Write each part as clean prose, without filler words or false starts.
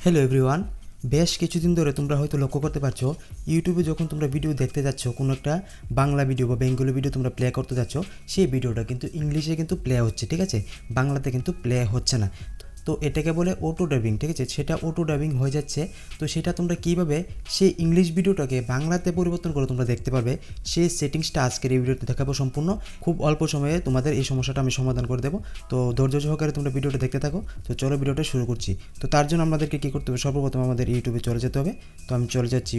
Hello everyone, বেশ কিছুদিন ধরে তোমরা হয়তো লক্ষ্য করতে পারছো ইউটিউবে যখন তোমরা ভিডিও দেখতে যাচ্ছ, কোনো একটা বাংলা ভিডিও বা বেঙ্গলি ভিডিও তোমরা প্লে করতে যাচ্ছ, সেই ভিডিওটা কিন্তু ইংলিশে কিন্তু প্লে হচ্ছে, ঠিক আছে, বাংলাতে কিন্তু প্লে হচ্ছে না। তো এটাকে বলে অটো ডাবিং, ঠিক আছে, সেটা অটো ডাবিং হয়ে যাচ্ছে। তো সেটা তোমরা কীভাবে সেই ইংলিশ ভিডিওটাকে বাংলাতে পরিবর্তন করে তোমরা দেখতে পারবে, সেই সেটিংসটা আজকের এই ভিডিওতে দেখাবো সম্পূর্ণ। খুব অল্প সময়ে তোমাদের এই সমস্যাটা আমি সমাধান করে দেবো। তো ধৈর্য সহকারে তোমরা ভিডিওটা দেখতে থাকো। তো চলো ভিডিওটা শুরু করছি। তো তার জন্য আমাদেরকে কী করতে হবে, সর্বপ্রথম আমাদের ইউটিউবে চলে যেতে হবে। তো আমি চলে যাচ্ছি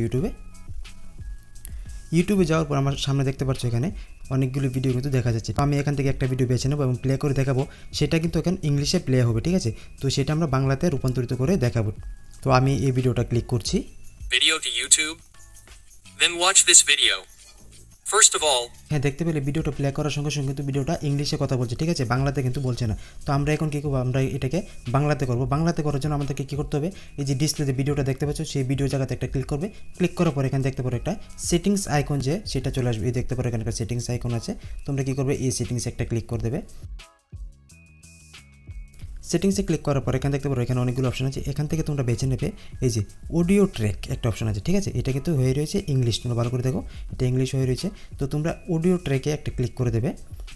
ইউটিউবে যাওয়ার পর আমার সামনে দেখতে পাচ্ছ এখানে অনেকগুলো ভিডিও কিন্তু দেখা যাচ্ছে। আমি এখান থেকে একটা ভিডিও বেছে নেবো এবং প্লে করে দেখাবো। সেটা কিন্তু এখানে ইংলিশে প্লে হবে, ঠিক আছে। তো সেটা আমরা বাংলাতে রূপান্তরিত করে দেখাবো। তো আমি এই ভিডিওটা ক্লিক করছি। Video to YouTube. Then watch this video. First of all, হ্যাঁ, দেখতে পেলে ভিডিওটা প্লে করার সঙ্গে সঙ্গে কিন্তু ভিডিওটা ইংলিশে কথা বলছে, ঠিক আছে, বাংলাতে কিন্তু বলছে না। তো আমরা এখন কী করবো, আমরা এটাকে বাংলাতে করবো। বাংলাতে করার জন্য আমাদেরকে কী করতে হবে, এই যে ডিসপ্লেতে ভিডিওটা দেখতে পাচ্ছ, সেই ভিডিও জায়গাতে একটা ক্লিক করবে। ক্লিক করার পর এখানে দেখতে পারো একটা সেটিংস আইকন, যে সেটা চলে আসবে। এই দেখতে পারো এখানে একটা সেটিংস আইকন আছে। তোমরা কী করবে, এই সেটিংসে একটা ক্লিক করে দেবে। সেটিংসে ক্লিক করার পর এখানে দেখতে পারো এখানে অনেকগুলো অপশন আছে। এখান থেকে তোমরা বেছে নেবে এই যে অডিও ট্র্যাক একটা অপশন আছে, ঠিক আছে। এটা কিন্তু হয়ে রয়েছে ইংলিশ, তোমরা ভালো করে দেখো, এটা ইংলিশ হয়ে রয়েছে। তো তোমরা অডিও ট্র্যাকে একটা ক্লিক করে দেবে।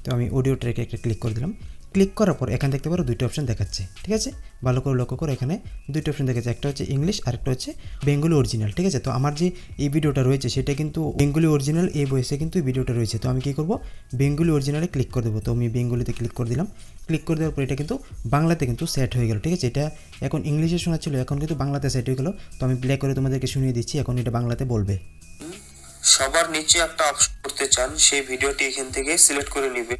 তো আমি অডিও ট্র্যাকে একটা ক্লিক করে দিলাম। ক্লিক করার পর এখানে দেখতে পারো দুইটা অপশন দেখাচ্ছে, ঠিক আছে, ভালো করে লক্ষ্য করো। এখানে দুইটা অপশন দেখাচ্ছে, একটা হচ্ছে ইংলিশ আর একটা হচ্ছে বেঙ্গলি অরিজিনাল, ঠিক আছে। তো আমার যে এই ভিডিওটা রয়েছে সেটা কিন্তু বেঙ্গলি অরিজিনাল, এই বয়সে কিন্তু এই ভিডিওটা রয়েছে। তো আমি কী করবো, বেঙ্গলি অরিজিনালে ক্লিক করে দেবো। তো আমি বেঙ্গলিতে ক্লিক করে দিলাম। ক্লিক করে দেওয়ার পর এটা কিন্তু বাংলাতে কিন্তু সেট হয়ে গেল, ঠিক আছে। এটা এখন ইংলিশে শোনাচ্ছিল, এখন কিন্তু বাংলাতে সেট হয়ে গেল। তো আমি প্লে করে তোমাদেরকে শুনিয়ে দিচ্ছি, এখন এটা বাংলাতে বলবে। সবার নিচে একটা অপশন করতে চান, সেই ভিডিওটি এখান থেকে সিলেক্ট করে নেবেন।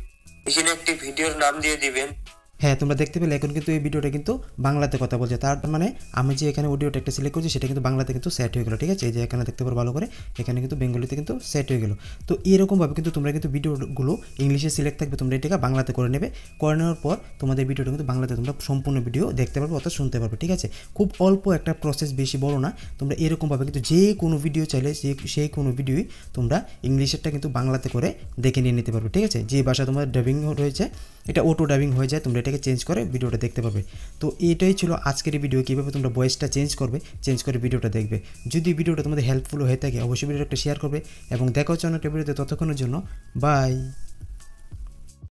এখানে একটি ভিডিওর নাম দিয়ে দিবেন। হ্যাঁ, তোমরা দেখতে পেলে এখন কিন্তু এই ভিডিওটা কিন্তু বাংলাতে কথা বলছে। তার মানে আমি যে এখানে অডিওটা একটা সিলেক্ট করছি সেটা কিন্তু বাংলাতে কিন্তু সেট হয়ে গেলো, ঠিক আছে। এই যে এখানে দেখতে পারো ভালো করে, এখানে কিন্তু বেঙ্গলিতে কিন্তু সেট হয়ে গেলো। তো এরকমভাবে কিন্তু তোমরা কিন্তু ভিডিওগুলো ইংলিশে সিলেক্ট থাকবে, তোমরা এটাকে বাংলাতে করে নেবে। করে নেওয়ার পর তোমাদের ভিডিওটা কিন্তু বাংলাতে তোমরা সম্পূর্ণ ভিডিও দেখতে পারবে অর্থাৎ শুনতে পারবে, ঠিক আছে। খুব অল্প একটা প্রসেস, বেশি বড় না। তোমরা এরকমভাবে কিন্তু যে কোনো ভিডিও চাইলে সেই কোনো ভিডিওই তোমরা ইংলিশেরটা কিন্তু বাংলাতে করে দেখে নিয়ে নিতে পারবে, ঠিক আছে। যে ভাষা তোমার ডাবিং রয়েছে এটা অটো ডাবিং হয়ে যায়, তোমরা এটাকে চেঞ্জ করে ভিডিওটা দেখতে পাবে। তো এটাই ছিল আজকের এই ভিডিও, কীভাবে তোমরা ভয়েসটা চেঞ্জ করবে, চেঞ্জ করে ভিডিওটা দেখবে। যদি ভিডিওটা তোমাদের হেল্পফুল হয়ে থাকে অবশ্যই ভিডিওটা একটা শেয়ার করবে এবং দেখা হচ্ছে অন্য একটা ভিডিওতে। ততক্ষণের জন্য বাই।